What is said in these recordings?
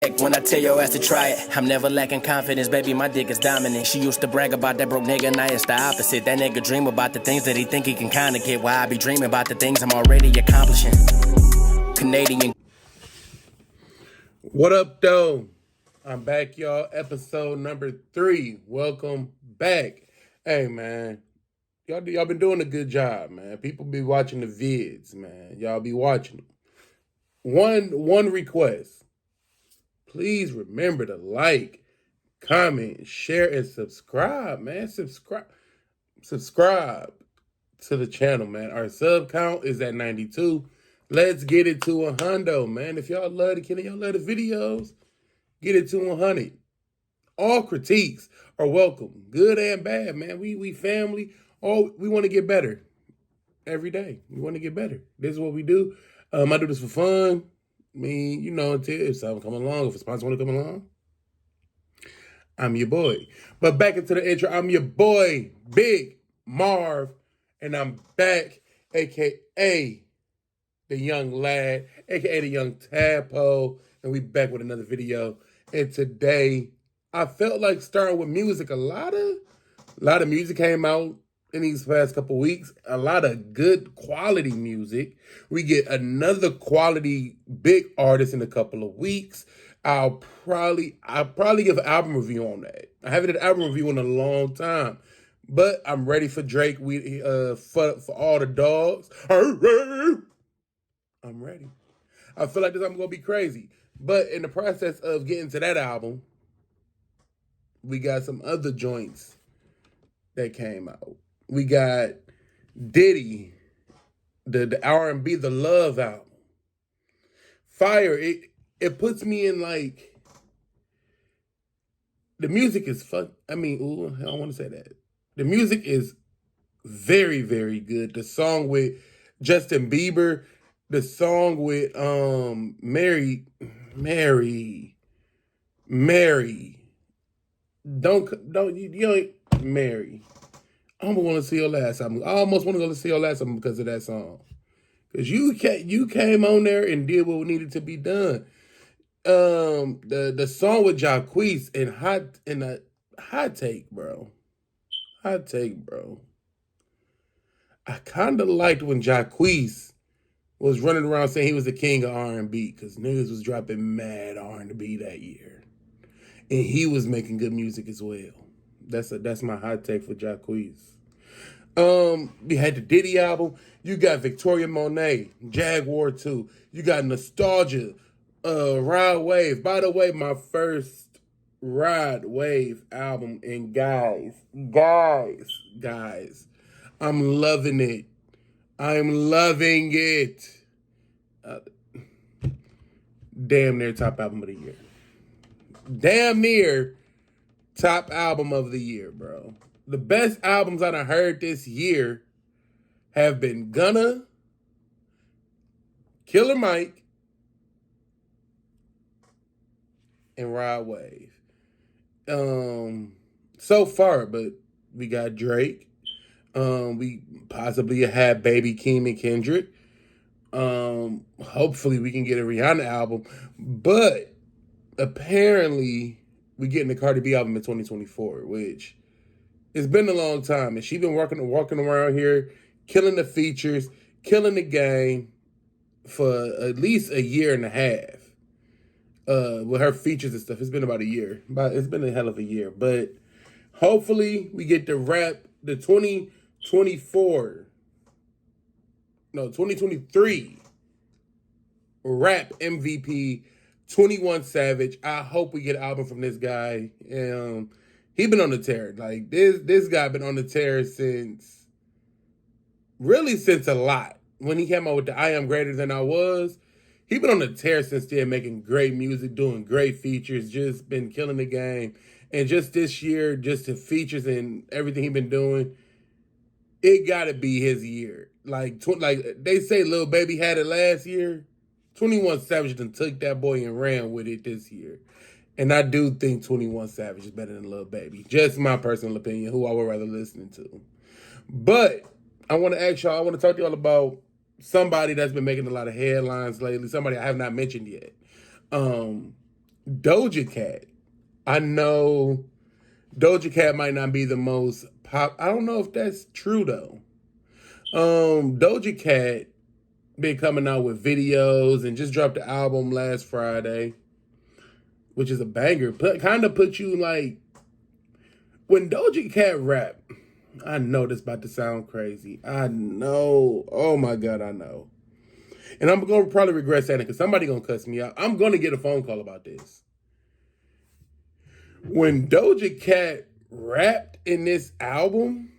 When I tell your ass to try it, I'm never lacking confidence, baby, my dick is dominant. She used to brag about that broke nigga, now it's the opposite. That nigga dream about the things that he think he can kinda get, while I be dreaming about the things I'm already accomplishing. Canadian. What up, though? I'm back, y'all. Episode number 3. Welcome back. Hey, man. Y'all been doing a good job, man. People be watching the vids, man. Y'all be watching them. One request. Please remember to like, comment, share, and subscribe, man. Subscribe to the channel, man. Our sub count is at 92. Let's get it to 100, man. If y'all love y'all love the videos, get it to 100. All critiques are welcome, good and bad, man. We family. We want to get better every day. We want to get better. This is what we do. I do this for fun. I mean, you know, until if something come along, if a sponsor want to come along, I'm your boy. But back into the intro, I'm your boy, Big Marv, and I'm back, a.k.a. the young lad, a.k.a. the young tadpole, and we back with another video. And today, I felt like starting with music. A lot of music came out in these past couple weeks. A lot of good quality music. We get another quality big artist in a couple of weeks. I'll probably give an album review on that. I haven't did an album review in a long time. But I'm ready for Drake. For all the dogs. I'm ready. I feel like this album gonna be crazy. But in the process of getting to that album, we got some other joints that came out. We got Diddy, the R&B, the Love album. Fire. It puts me in like, the music is fun. I don't want to say that. The music is very, very good. The song with Justin Bieber, the song with Mary. Don't Mary. I almost want to see your last album. I almost want to go to see your last album because of that song. Because you came on there and did what needed to be done. The song with Jacquees and a hot take, bro. Hot take, bro. I kind of liked when Jacquees was running around saying he was the king of R&B because niggas was dropping mad R&B that year. And he was making good music as well. That's my hot take for Jacquees. We had the Diddy album. You got Victoria Monet, Jaguar 2. You got Nostalgia, Ride Wave. By the way, my first Ride Wave album. And guys, I'm loving it. I'm loving it. Damn near top album of the year. Damn near top album of the year, bro. The best albums I done heard this year have been Gunna, Killer Mike, and Ride Wave. So far, but we got Drake. We possibly have Baby Keem and Kendrick. Hopefully we can get a Rihanna album. But apparently we getting the Cardi B album in 2024, which it's been a long time. And she been walking around here, killing the features, killing the game for at least a year and a half. With her features and stuff. It's been about a year. It's been a hell of a year. But hopefully we get to wrap the 2023 rap MVP 21 Savage. I hope we get an album from this guy. He been on the tear. Like this guy been on the tear since a lot. When he came out with the I Am Greater Than I Was, he been on the tear since then, making great music, doing great features, just been killing the game. And just this year, just the features and everything he been doing, it gotta be his year. Like they say Lil Baby had it last year. 21 Savage done took that boy and ran with it this year. And I do think 21 Savage is better than Lil Baby. Just my personal opinion, who I would rather listen to. But I want to talk to y'all about somebody that's been making a lot of headlines lately, somebody I have not mentioned yet. Doja Cat. I know Doja Cat might not be the most pop. I don't know if that's true though. Doja Cat been coming out with videos and just dropped the album last Friday, which is a banger. Kind of put you like, when Doja Cat rap, I know this about to sound crazy. I know. Oh my God, I know. And I'm going to probably regret saying it because somebody going to cuss me out. I'm going to get a phone call about this. When Doja Cat rapped in this album,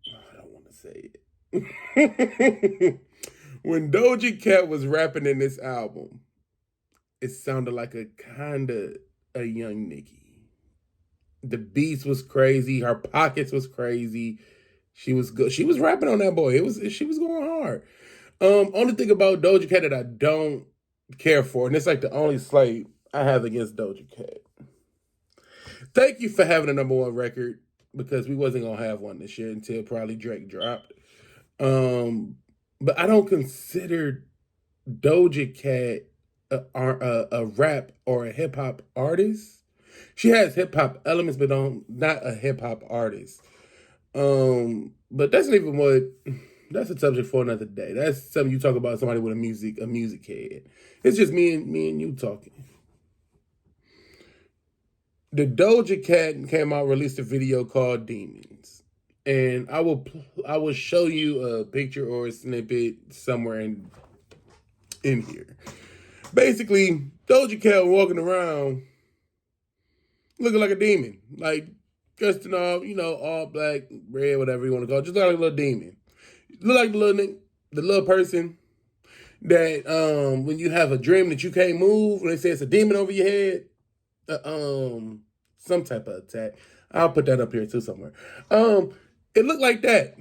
I don't want to say it. When Doja Cat was rapping in this album, it sounded like a kind of a young Nicki. The beats was crazy. Her pockets was crazy. She was good. She was rapping on that boy. She was going hard. Only thing about Doja Cat that I don't care for, and it's like the only slight I have against Doja Cat. Thank you for having a #1 record, because we wasn't gonna have one this year until probably Drake dropped. But I don't consider Doja Cat a rap or a hip hop artist. She has hip hop elements, but not a hip hop artist. But that's not even what. That's a subject for another day. That's something you talk about somebody with a music head. It's just me and you talking. The Doja Cat came out, released a video called Demons. And I will show you a picture or a snippet somewhere in here. Basically, Doja Cat walking around looking like a demon. Like, dressed in all black, red, whatever you want to call it. Just look like a little demon. Look like the little person that when you have a dream that you can't move, and they say it's a demon over your head, some type of attack. I'll put that up here too somewhere. It looked like that.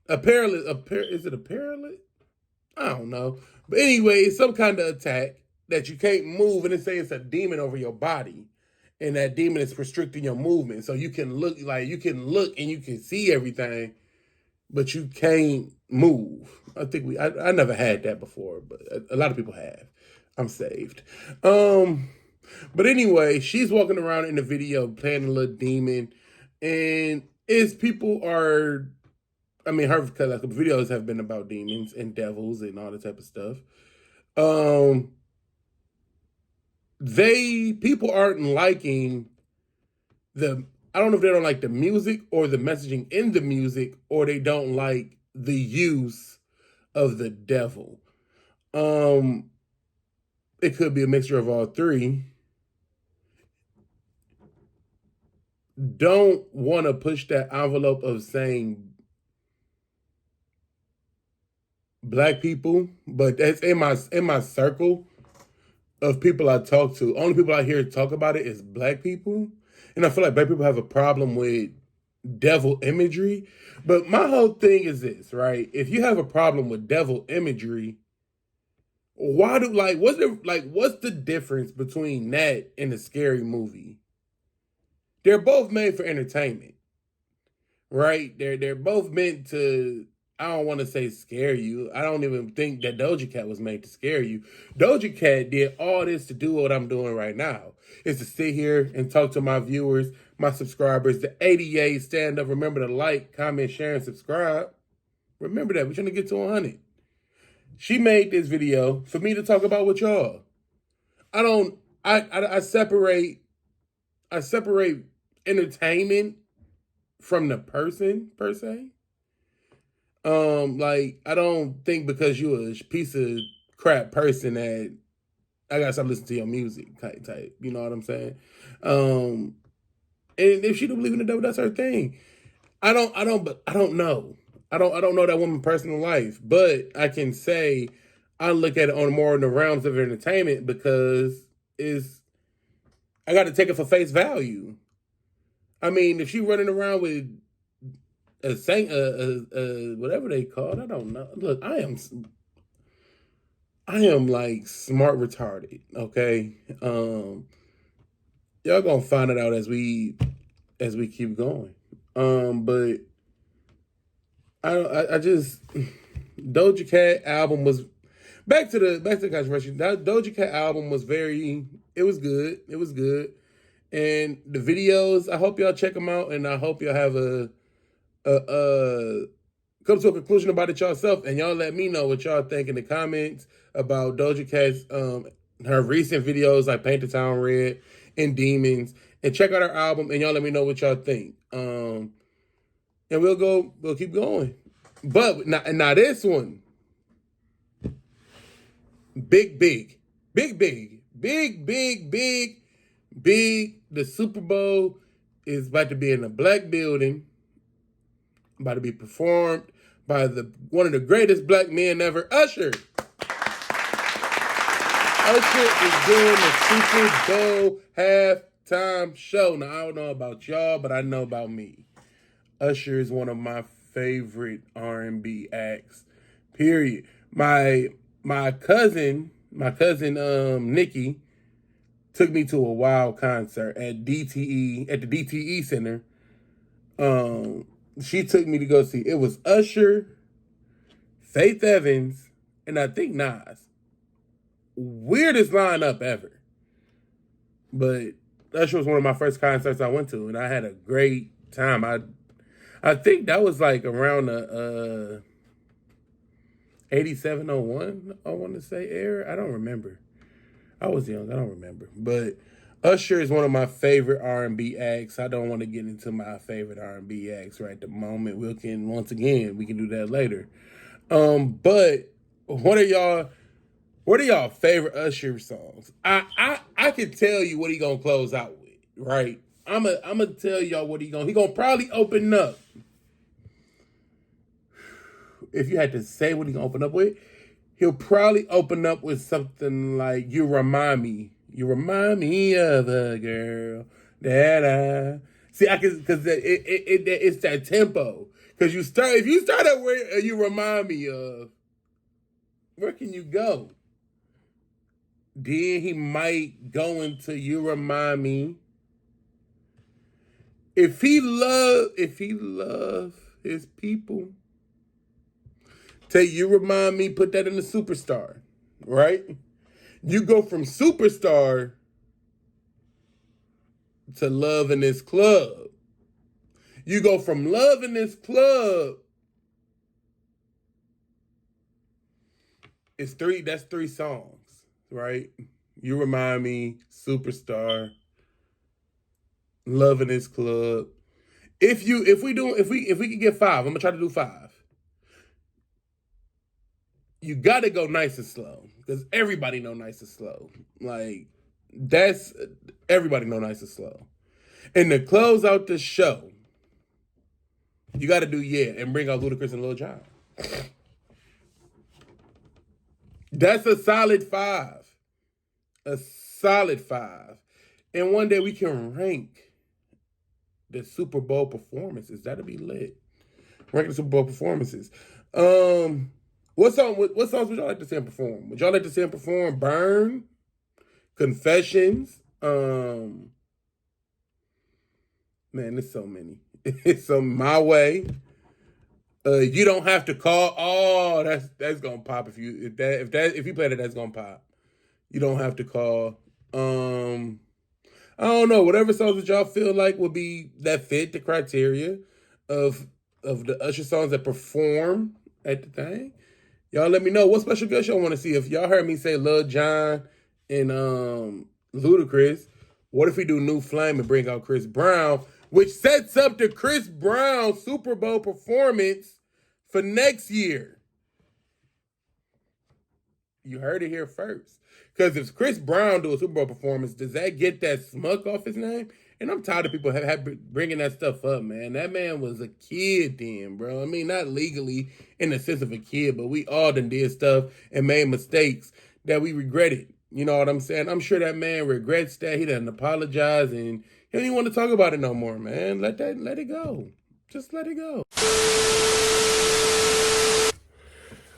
Is it a paralyt? I don't know. But anyway, it's some kind of attack that you can't move, and they say it's a demon over your body. And that demon is restricting your movement. So you can look and you can see everything, but you can't move. I never had that before, but a lot of people have. I'm saved. But anyway, she's walking around in the video playing a little demon, and her videos have been about demons and devils and all that type of stuff. People aren't liking I don't know if they don't like the music or the messaging in the music, or they don't like the use of the devil. It could be a mixture of all three. Don't want to push that envelope of saying black people, but that's in my circle of people I talk to. Only people I hear talk about it is black people. And I feel like black people have a problem with devil imagery. But my whole thing is this, right? If you have a problem with devil imagery, what's the difference between that and a scary movie? They're both made for entertainment, right? They're both meant to, I don't want to say scare you. I don't even think that Doja Cat was made to scare you. Doja Cat did all this to do what I'm doing right now. Is to sit here and talk to my viewers, my subscribers, the 88, stand up, remember to like, comment, share, and subscribe. Remember that, we're trying to get to 100. She made this video for me to talk about with y'all. I separate entertainment from the person, per se. I don't think because you a piece of crap person that I gotta stop listening to your music type. You know what I'm saying? And if she don't believe in the devil, that's her thing. I don't know. I don't know that woman's personal life, but I can say I look at it on more in the realms of entertainment, because I got to take it for face value. I mean, if she running around with whatever they call it, I don't know. Look, I am like smart retarded, okay? Y'all gonna find it out as we keep going. But I just Doja Cat album was back to the controversy. That Doja Cat album was it was good. It was good. And the videos, I hope y'all check them out, and I hope y'all have come to a conclusion about it yourself, and y'all let me know what y'all think in the comments about Doja Cat's her recent videos like Paint the Town Red and Demons, and check out her album, and y'all let me know what y'all think. And we'll keep going. But now this one, big. The Super Bowl is about to be in a black building, about to be performed by one of the greatest black men ever, Usher. Usher is doing the Super Bowl halftime show. Now, I don't know about y'all, but I know about me. Usher is one of my favorite R&B acts, period. My cousin, Nikki, took me to a wild concert at the DTE Center. She took me to go see. It was Usher, Faith Evans, and I think Nas. Weirdest lineup ever. But Usher was one of my first concerts I went to, and I had a great time. I think that was like around the 8701, I want to say, era. I don't remember. I was young. I don't remember. But Usher is one of my favorite R&B acts. I don't want to get into my favorite R&B acts right at the moment. We can do that later. But what are y'all favorite Usher songs? I can tell you what he gonna close out with, right? I'm gonna tell y'all what he gonna probably open up. If you had to say what he gonna open up with, he'll probably open up with something like "You Remind Me." You remind me of a girl that I see. Because it's that tempo. Because if you start at where you remind me of, where can you go? Then he might go into "You Remind Me." If he love his people, take "You Remind Me," put that in the Superstar, right? You go from Superstar to Love in This Club. You go from Love in This Club. That's three songs, right? You Remind Me, Superstar, Love in This Club. If we can get 5, I'm gonna try to do 5. You gotta go Nice and Slow, because everybody know Nice and Slow. Like, everybody know Nice and Slow. And to close out the show, you gotta do Yeah and bring out Ludacris and Lil Jon. That's a solid 5. A solid 5. And one day we can rank the Super Bowl performances. That'll be lit. Rank the Super Bowl performances. What songs would y'all like to see him perform? Would y'all like to see him perform Burn, Confessions? Man, there's so many. It's My Way. You Don't Have to Call. Oh, that's gonna pop if you play that, that's gonna pop. You Don't Have to Call. I don't know. Whatever songs that y'all feel like would be that fit the criteria of the Usher songs that perform at the thing. Y'all let me know what special guest y'all want to see. If y'all heard me say Lil Jon and Ludacris, what if we do New Flame and bring out Chris Brown, which sets up the Chris Brown Super Bowl performance for next year? You heard it here first. Because if Chris Brown do a Super Bowl performance, does that get that smut off his name? And I'm tired of people bringing that stuff up, man. That man was a kid then, bro. I mean, not legally in the sense of a kid, but we all done did stuff and made mistakes that we regretted. You know what I'm saying? I'm sure that man regrets that. He doesn't apologize, and he don't even want to talk about it no more, man. Let it go. Just let it go.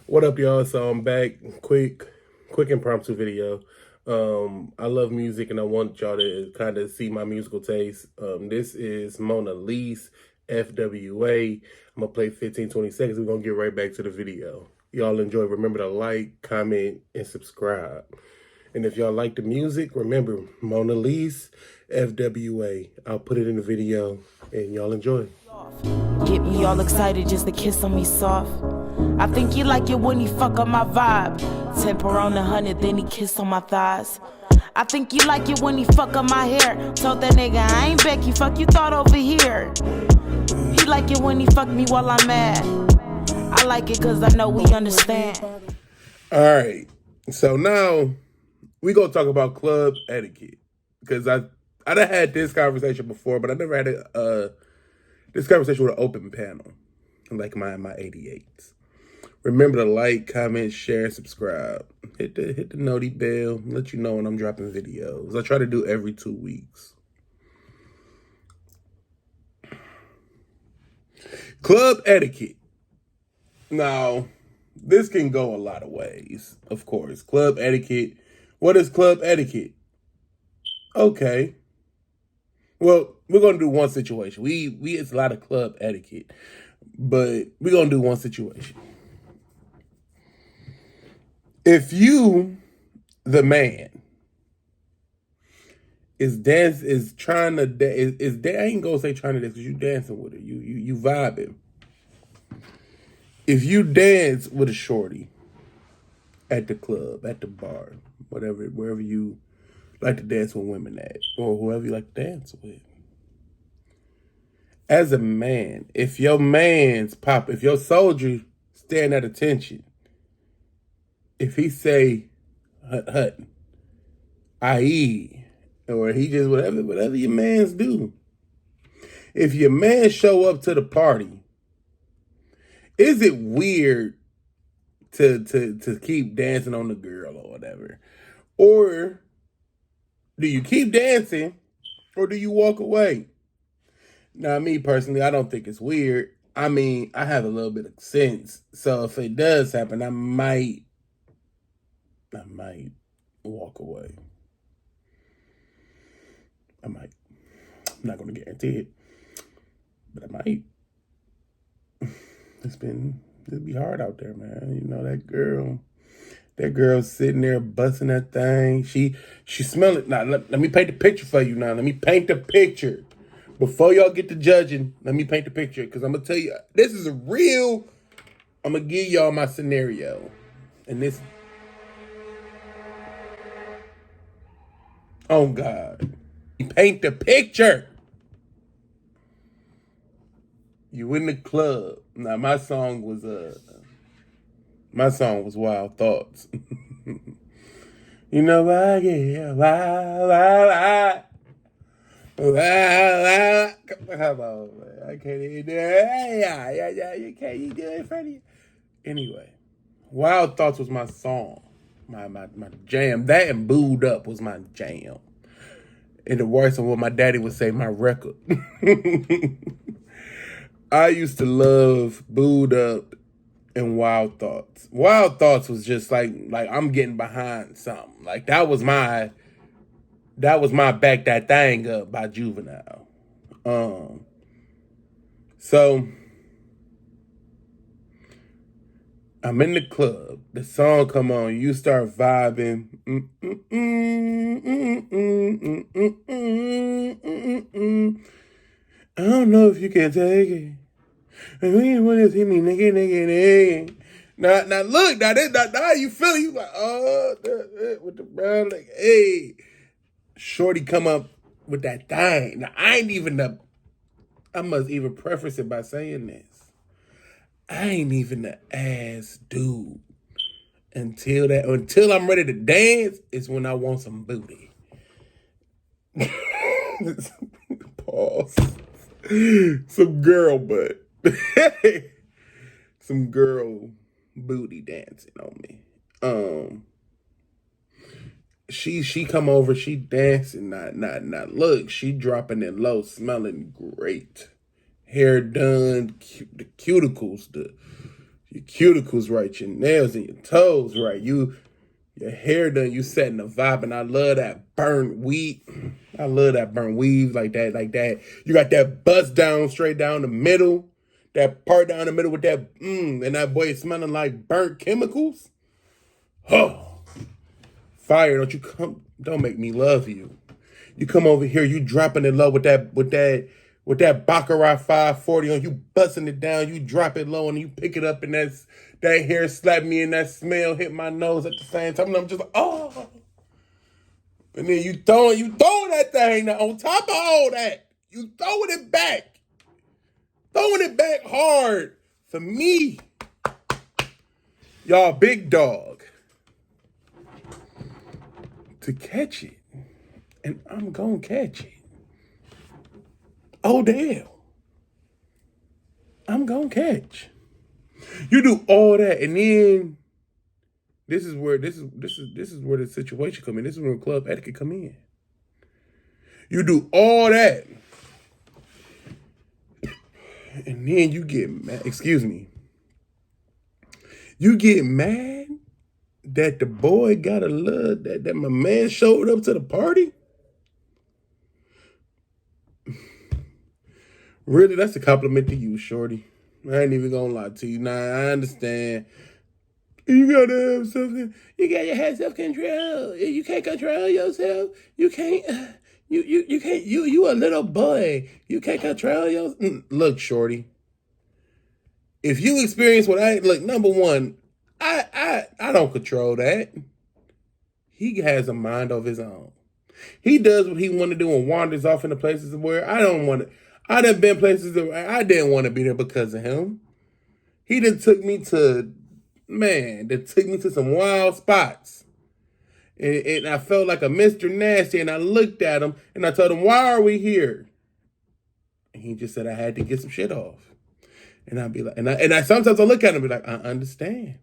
What up, y'all? So I'm back. Quick impromptu video. I love music, and I want y'all to kind of see my musical taste. This is MONALYSE, FWA. I'm going to play 15-20 seconds. We're going to get right back to the video. y'all enjoy. Remember to like, comment, and subscribe. And if y'all like the music, remember, MONALYSE, FWA. I'll put it in the video, and y'all enjoy. Get me all excited just to kiss on me soft. I think you like it when he fuck up my vibe. Temper on 100, then he kiss on my thighs. I think you like it when he fuck up my hair. Told that nigga I ain't Becky, fuck you thought over here. He like it when he fuck me while I'm mad. I like it cause I know we understand. Alright, so now we gonna talk about club etiquette. Because I done had this conversation before, but I never had this conversation with an open panel. Like my 88s. Remember to like, comment, share, subscribe. Hit the noti bell. Let you know when I'm dropping videos. I try to do every 2 weeks. Club etiquette. Now, this can go a lot of ways, of course. Club etiquette. What is club etiquette? Okay. Well, we're gonna do one situation. It's a lot of club etiquette, but we're gonna do one situation. If you, the man, I ain't gonna say trying to dance because you dancing with her. You vibing. If you dance with a shorty at the club, at the bar, wherever you like to dance with women at, or whoever you like to dance with. As a man, if your soldier stand at attention, if he say hut, i.e., or he just whatever your mans do. If your man show up to the party, is it weird to keep dancing on the girl or whatever? Or do you keep dancing or do you walk away? Now, me personally, I don't think it's weird. I mean, I have a little bit of sense. So if it does happen, I might walk away. I might. I'm not going to guarantee it, but I might. It'd be hard out there, man. You know, that girl sitting there busting that thing. She smell it. Now, let me paint the picture for you now. Let me paint the picture. Before y'all get to judging, let me paint the picture. Because I'm going to tell you, this is I'm going to give y'all my scenario. And this, oh God. Paint the picture. You in the club. Now my song was Wild Thoughts. You know I get wild. Come on, man. I can't even do it. Yeah. You can't even do it in front of you. Anyway, Wild Thoughts was my song. My jam. That and Booed Up was my jam. In the words of what my daddy would say, my record. I used to love Booed Up and Wild Thoughts. Wild Thoughts was just like I'm getting behind something. Like that was my Back That Thing Up by Juvenile. So I'm in the club. The song come on. You start vibing. I don't know if you can take it. I mean, when you see me nigga. Now look, now you feel you like, oh, with the brown, like, hey. Shorty come up with that thing. Now, I must even preface it by saying this. I ain't even the ass dude. Until I'm ready to dance, is when I want some booty. Pause. Some girl butt. Some girl booty dancing on me. She come over, she dancing, not look, she dropping it low, smelling great. Hair done, the cuticles, your cuticles right, your nails and your toes right. Your hair done, you setting the vibe, and I love that burnt weave. like that. You got that bust down, straight down the middle. that part down the middle with that and that boy is smelling like burnt chemicals. Oh, fire! Don't make me love you. You come over here, you dropping it low with that Baccarat 540 on, you busting it down, you drop it low and you pick it up and that hair slap me and that smell hit my nose at the same time. And I'm just like, oh. And then you throwing that thing now on top of all that. You throwing it back. Throwing it back hard for me. Y'all big dog. To catch it. And I'm gonna catch it. Oh, damn. I'm gonna catch. You do all that, and then this is where the situation come in. This is where club etiquette come in. You do all that, and then you get mad. Excuse me. You get mad that the boy got a love that my man showed up to the party. Really, that's a compliment to you, shorty. I ain't even gonna lie to you. Nah, I understand. You gotta have something. You gotta have self-control. You can't control yourself. You can't. You can't. You a little boy. You can't control yourself. Look, shorty. If you experience what look, number one, I don't control that. He has a mind of his own. He does what he want to do and wanders off into places where I don't want to. I done been places that I didn't want to be there because of him. He done took me to some wild spots. And I felt like a Mr. Nasty, and I looked at him, and I told him, why are we here? And he just said I had to get some shit off. And I'd be like, and I sometimes I look at him and be like, I understand.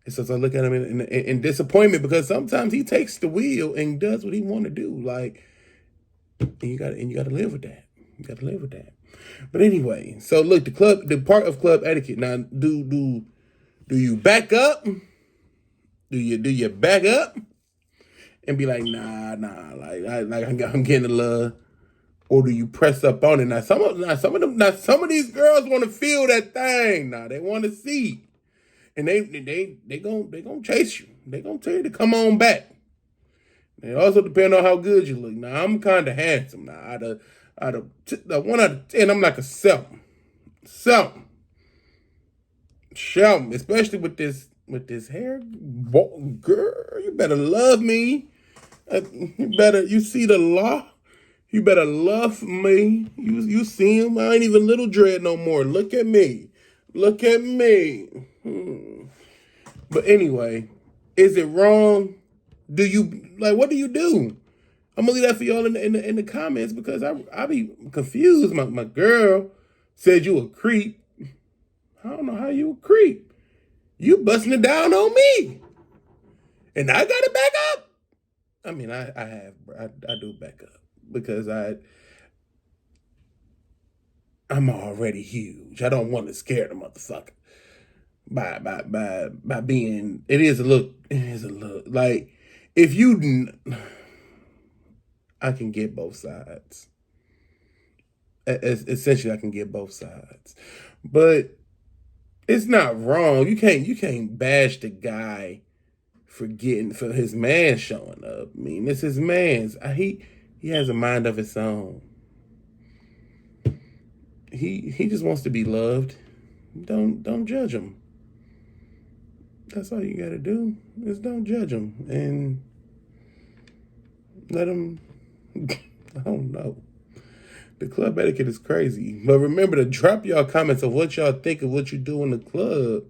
And so I look at him in disappointment because sometimes he takes the wheel and does what he want to do. Like, and you gotta live with that. You gotta live with that. But anyway, so look, the part of club etiquette. Now, do you back up? Do you back up and be like, nah, like I'm getting a love, or do you press up on it? Now some of these girls want to feel that thing. Now they want to see, and they gonna chase you. They gonna tell you to come on back. It also depends on how good you look. Now I'm kind of handsome. Now out of 1 out of 10, I'm like a 7. Shout, especially with this hair. Girl, you better love me. You see the law. You better love me. You see him. I ain't even little dread no more. Look at me. Look at me. But anyway, is it wrong? What do you do? I'm gonna leave that for y'all in the comments because I be confused. My girl said you a creep. I don't know how you a creep. You busting it down on me, and I gotta back up. I mean, I do back up because I'm already huge. I don't want to scare the motherfucker by being. It is a look like if you. I can get both sides. Essentially, I can get both sides, but it's not wrong. You can't bash the guy for his man showing up. I mean, it's his man's. He has a mind of his own. He just wants to be loved. Don't judge him. That's all you gotta do is don't judge him and let him. I don't know. The club etiquette is crazy. But remember to drop y'all comments of what y'all think of what you do in the club.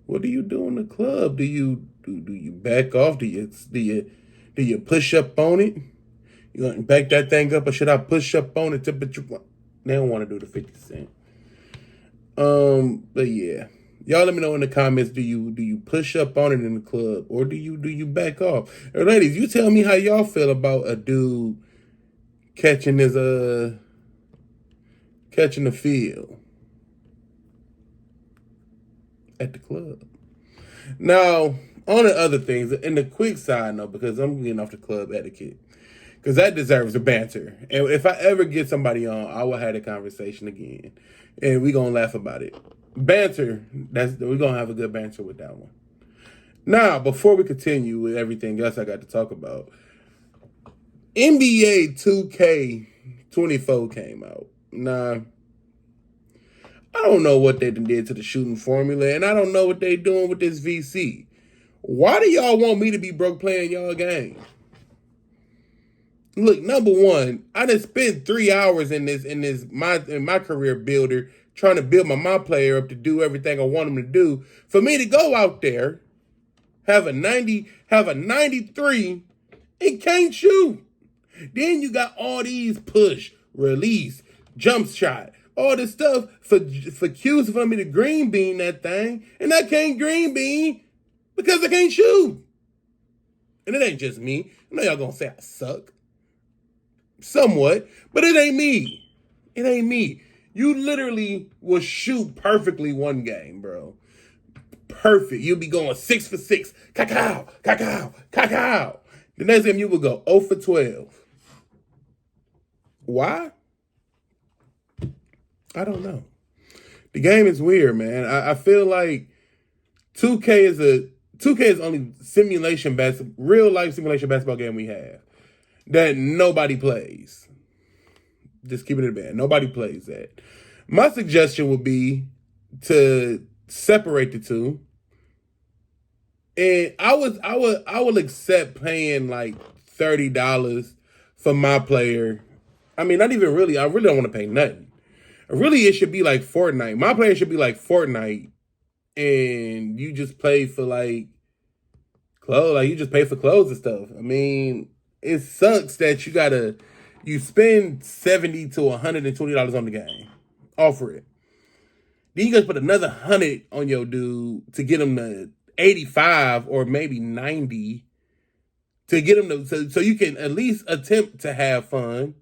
What do you do in the club? Do you back off? Do you push up on it? You gonna back that thing up, or should I push up on it? They don't want to do the 50 Cent. But yeah. Y'all let me know in the comments, do you push up on it in the club, or do you back off? Or ladies, you tell me how y'all feel about a dude catching the feel at the club. Now, on the other things, in the quick side note, because I'm getting off the club etiquette, because that deserves a banter. And if I ever get somebody on, I will have a conversation again, and we gonna laugh about it. Banter. We're gonna have a good banter with that one. Now, before we continue with everything else I got to talk about, NBA 2K24 came out. Now, I don't know what they did to the shooting formula, and I don't know what they doing with this VC. Why do y'all want me to be broke playing y'all game? Look, number one, I done spent 3 hours in my career builder trying to build my player up to do everything I want him to do. For me to go out there, have a 93, and can't shoot. Then you got all these push, release, jump shot, all this stuff for Q's for me to green bean that thing, and I can't green bean because I can't shoot. And it ain't just me. I know y'all gonna say I suck. Somewhat, but it ain't me. It ain't me. You literally will shoot perfectly one game, bro. Perfect. You'll be going 6 for 6. Cacao, cacao, cacao. The next game you will go 0 for 12. Why? I don't know. The game is weird, man. I feel like 2K is the only real life simulation basketball game we have that nobody plays. Just keeping it a band. Nobody plays that. My suggestion would be to separate the two. And I will accept paying like $30 for my player. I mean, not even really. I really don't want to pay nothing. Really, it should be like Fortnite. My player should be like Fortnite, and you just play for like clothes. Like you just pay for clothes and stuff. I mean, it sucks that you spend $70 to $120 on the game. Offer it. Then you guys put another $100 on your dude to get him to 85 or maybe 90 to get him to so you can at least attempt to have fun.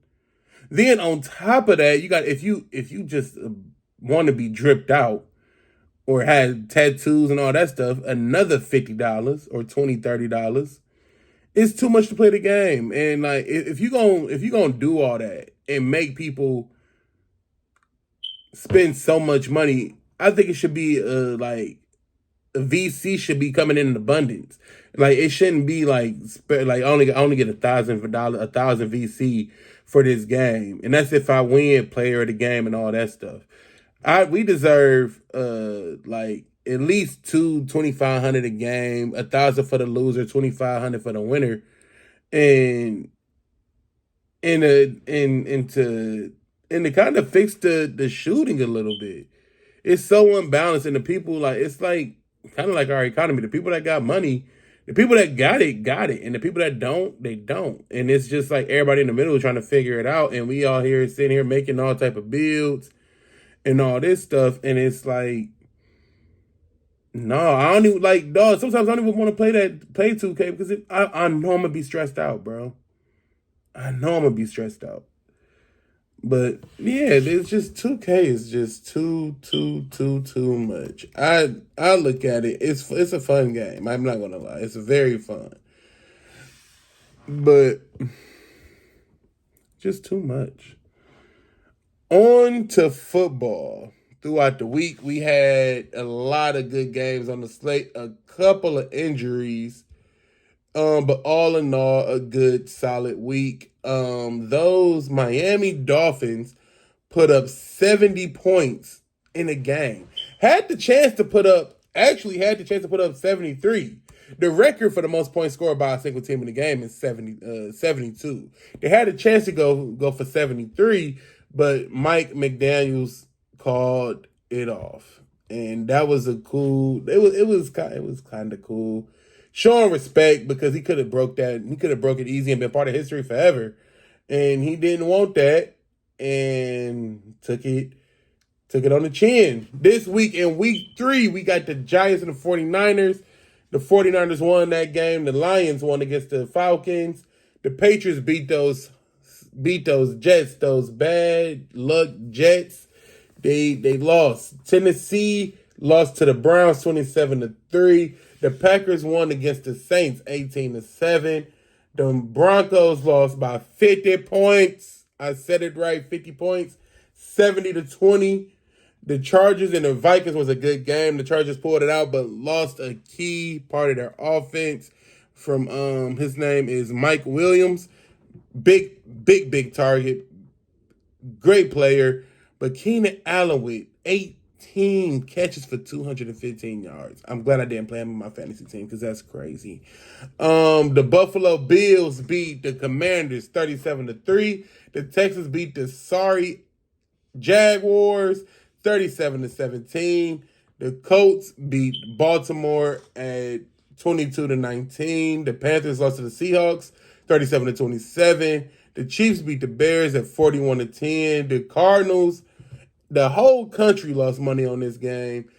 Then on top of that, you got if you just want to be dripped out or have tattoos and all that stuff, another $50 or $20-$30. It's too much to play the game. And like if you gonna do all that and make people spend so much money, I think it should be like a VC should be coming in abundance. Like it shouldn't be like only get $1,000 VC for this game, and that's if I win player of the game and all that stuff. We deserve like at least $2,500 a game, $1,000 for the loser, $2,500 for the winner, and to kind of fix the shooting a little bit. It's so unbalanced, and the people like it's like kind of like our economy. The people that got money, the people that got it, and the people that don't, they don't. And it's just like everybody in the middle trying to figure it out, and we all here sitting here making all type of builds and all this stuff, and it's like, no, I don't even like, dog. Sometimes I don't even want to play 2K because I know I'm gonna be stressed out, bro. I know I'm gonna be stressed out. But yeah, it's just 2K is just too much. I look at it. It's a fun game. I'm not gonna lie. It's very fun. But just too much. On to football. Throughout the week, we had a lot of good games on the slate. A couple of injuries. But all in all, a good, solid week. Those Miami Dolphins put up 70 points in a game. Had the chance to put up 73. The record for the most points scored by a single team in the game is 72. They had a chance to go for 73, but Mike McDaniels called it off. And that was it was kind of cool. Showing respect because he could have broke it easy and been part of history forever. And he didn't want that and took it on the chin. This week in week 3, we got the Giants and the 49ers. The 49ers won that game. The Lions won against the Falcons. The Patriots beat those Jets, those bad luck Jets. They lost. Tennessee lost to the Browns 27-3. The Packers won against the Saints 18-7. The Broncos lost by 50 points. I said it right, 50 points, 70-20. The Chargers and the Vikings was a good game. The Chargers pulled it out, but lost a key part of their offense from, his name is Mike Williams. Big target. Great player. But Keenan Allen with 18 catches for 215 yards. I'm glad I didn't play him in my fantasy team because that's crazy. The Buffalo Bills beat the Commanders 37-3. The Texans beat the sorry Jaguars 37-17. The Colts beat Baltimore at 22-19. The Panthers lost to the Seahawks 37-27. The Chiefs beat the Bears at 41-10. The Cardinals, the whole country lost money on this game.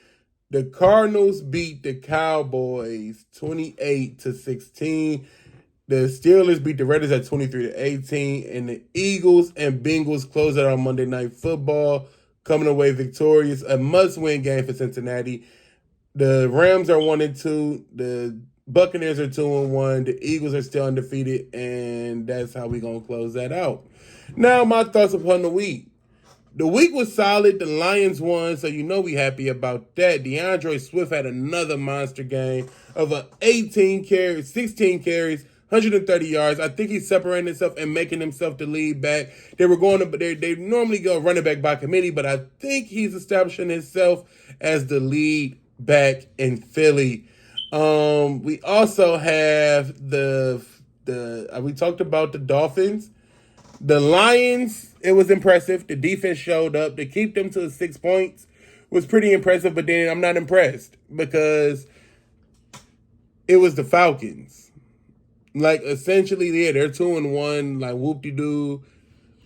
The Cardinals beat the Cowboys 28-16. The Steelers beat the Raiders at 23-18. And the Eagles and Bengals closed out on Monday Night Football, coming away victorious. A must-win game for Cincinnati. The Rams are 1-2. The Buccaneers are 2-1. The Eagles are still undefeated. And that's how we're going to close that out. Now, my thoughts upon the week. The week was solid. The Lions won, so you know we happy about that. DeAndre Swift had another monster game of 16 carries, 130 yards. I think he's separating himself and making himself the lead back. They normally go running back by committee, but I think he's establishing himself as the lead back in Philly. We also have we talked about the Dolphins. The Lions, it was impressive. The defense showed up. To keep them to 6 points was pretty impressive, but then I'm not impressed because it was the Falcons. Like, essentially, yeah, they're 2-1, like, whoop-de-doo,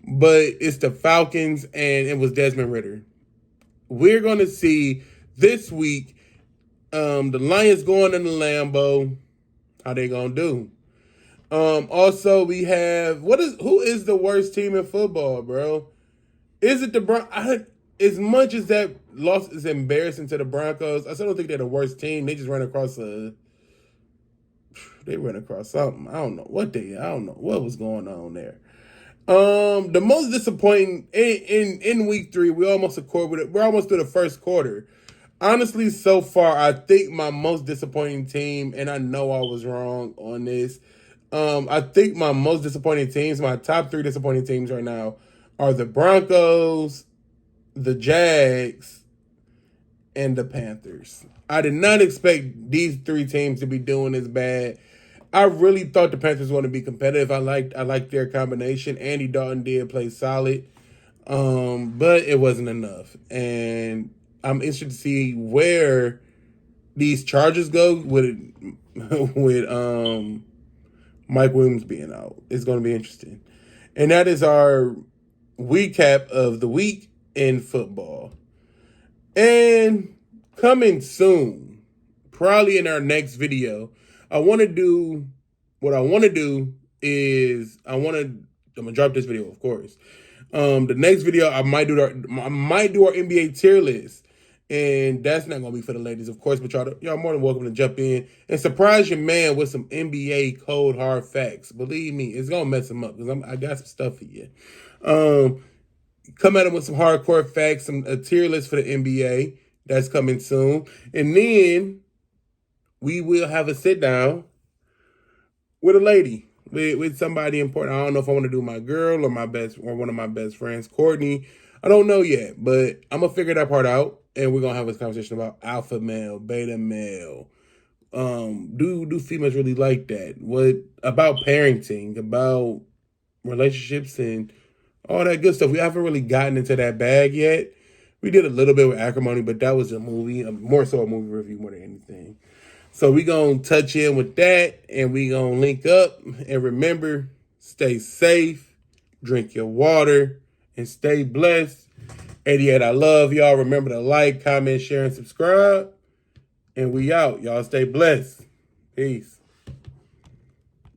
but it's the Falcons, and it was Desmond Ridder. We're going to see this week the Lions going in the Lambeau, how they going to do. Also, we have, who is the worst team in football, bro? Is it the Broncos? As much as that loss is embarrassing to the Broncos, I still don't think they're the worst team. They just ran across something. I don't know what was going on there. The most disappointing in week 3, we almost we're almost through the first quarter. Honestly, so far, I think my most disappointing team, and I know I was wrong on this, I think my most disappointing teams, my top 3 disappointing teams right now are the Broncos, the Jags, and the Panthers. I did not expect these 3 teams to be doing this bad. I really thought the Panthers were going to be competitive. I liked their combination. Andy Dalton did play solid, but it wasn't enough. And I'm interested to see where these Chargers go with Mike Williams being out. It's going to be interesting. And that is our recap of the week in football. And coming soon, probably in our next video, I'm going to drop this video, of course. The next video, I might do our NBA tier list. And that's not going to be for the ladies, of course, but y'all more than welcome to jump in and surprise your man with some NBA cold, hard facts. Believe me, it's going to mess him up because I got some stuff for you. Come at him with some hardcore facts, a tier list for the NBA. That's coming soon. And then we will have a sit-down with a lady, with somebody important. I don't know if I want to do my girl or one of my best friends, Courtney. I don't know yet, but I'm going to figure that part out. And we're going to have a conversation about alpha male, beta male. Do females really like that? What about parenting, about relationships and all that good stuff? We haven't really gotten into that bag yet. We did a little bit with Acrimony, but that was a movie, more so a movie review more than anything. So we're going to touch in with that, and we're going to link up. And remember, stay safe, drink your water, and stay blessed. 88, I love y'all. Remember to like, comment, share, and subscribe. And we out. Y'all stay blessed. Peace.